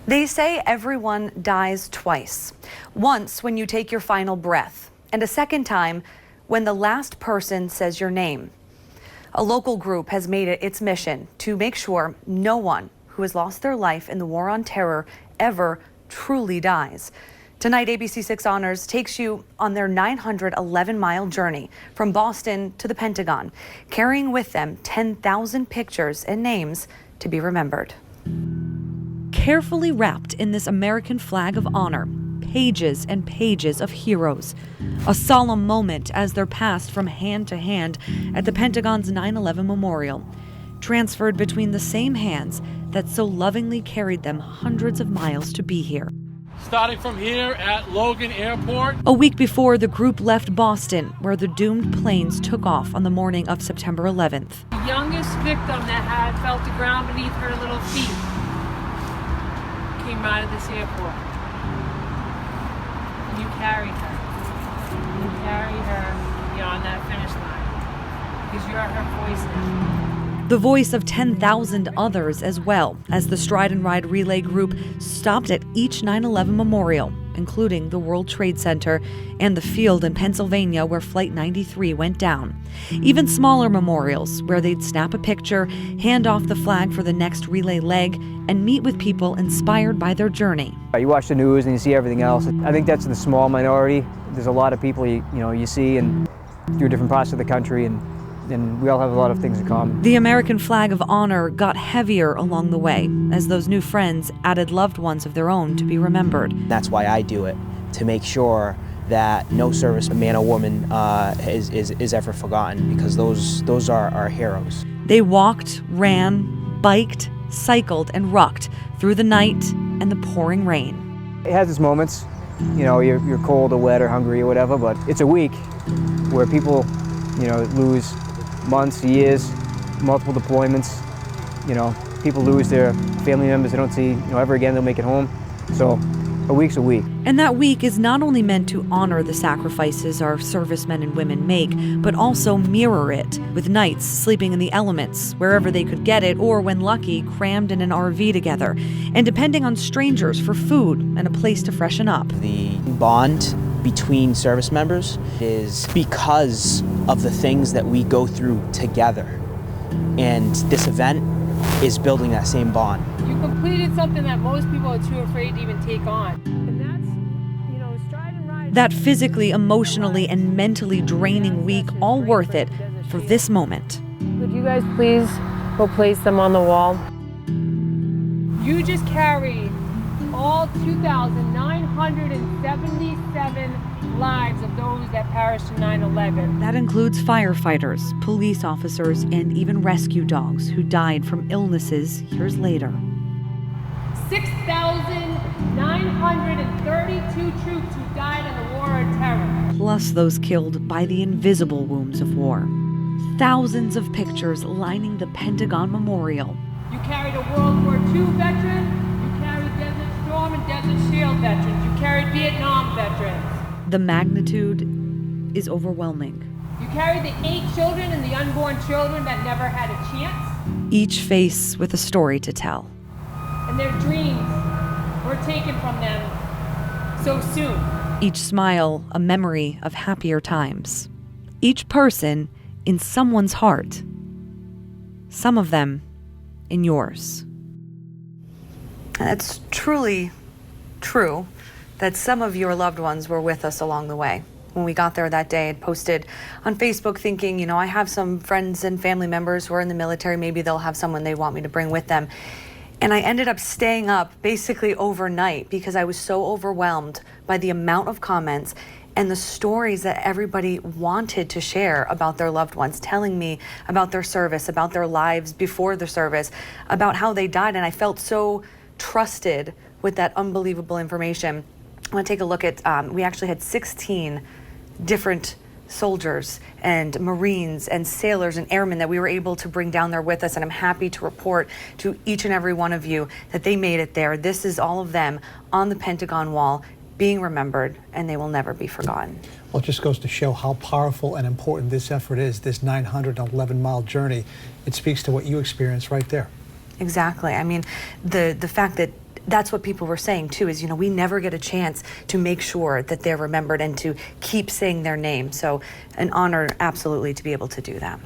They say everyone dies twice. Once when you take your final breath, and a second time when the last person says your name. A local group has made it its mission to make sure no one who has lost their life in the war on terror ever truly dies. Tonight, ABC6 Honors takes you on their 911-mile journey from Boston to the Pentagon, carrying with them 10,000 pictures and names to be remembered. Carefully wrapped in this American flag of honor, pages and pages of heroes. A solemn moment as they're passed from hand to hand at the Pentagon's 9/11 Memorial, transferred between the same hands that so lovingly carried them hundreds of miles to be here. Starting from here at Logan Airport. A week before, the group left Boston, where the doomed planes took off on the morning of September 11th. The youngest victim that felt the ground beneath her little feet came out of this airport. You carried her. You carried her beyond that finish line because you're her voice now. The voice of 10,000 others as well, as the Stride and Ride Relay Group stopped at each 9/11 memorial, including the World Trade Center and the field in Pennsylvania where Flight 93 went down. Even smaller memorials where they'd snap a picture, hand off the flag for the next relay leg, and meet with people inspired by their journey. You watch the news and you see everything else. I think that's the small minority. There's a lot of people you see and through different parts of the country, and we all have a lot of things in common. The American flag of honor got heavier along the way as those new friends added loved ones of their own to be remembered. That's why I do it, to make sure that no service man or woman is ever forgotten, because those are our heroes. They walked, ran, biked, cycled, and rucked through the night and the pouring rain. It has its moments, you're cold or wet or hungry or whatever, but it's a week where people, lose months, years, multiple deployments. People lose their family members they don't see, ever again. They'll make it home. So a week's a week. And that week is not only meant to honor the sacrifices our servicemen and women make, but also mirror it, with nights sleeping in the elements, wherever they could get it, or when lucky, crammed in an RV together, and depending on strangers for food and a place to freshen up. The bond between service members is because of the things that we go through together. And this event is building that same bond. You completed something that most people are too afraid to even take on. And that's, Stride and Ride. That physically, emotionally, and mentally draining week, all worth it for this moment. Would you guys please go place them on the wall? You just carried all 2,977 lives of those that perished in 9/11. That includes firefighters, police officers, and even rescue dogs who died from illnesses years later. 6,932 troops who died in the war on terror. Plus those killed by the invisible wounds of war. Thousands of pictures lining the Pentagon Memorial. You carried a World War II veteran, you carried Desert Storm and Desert Shield veterans, you carried Vietnam veterans. The magnitude is overwhelming. You carried the 8 children and the unborn children that never had a chance. Each face with a story to tell. And their dreams were taken from them so soon. Each smile a memory of happier times. Each person in someone's heart. Some of them in yours. That's truly true that some of your loved ones were with us along the way. When we got there that day, I posted on Facebook thinking, I have some friends and family members who are in the military. Maybe they'll have someone they want me to bring with them. And I ended up staying up basically overnight because I was so overwhelmed by the amount of comments and the stories that everybody wanted to share about their loved ones, telling me about their service, about their lives before the service, about how they died. And I felt so trusted with that unbelievable information. I want to take a look at, we actually had 16 different soldiers and Marines and sailors and airmen that we were able to bring down there with us. And I'm happy to report to each and every one of you that they made it there. This is all of them on the Pentagon wall being remembered, and they will never be forgotten. Well, it just goes to show how powerful and important this effort is, this 911-mile journey. It speaks to what you experienced right there. Exactly. I mean, the fact that that's what people were saying too, is, we never get a chance to make sure that they're remembered and to keep saying their name. So an honor absolutely to be able to do that.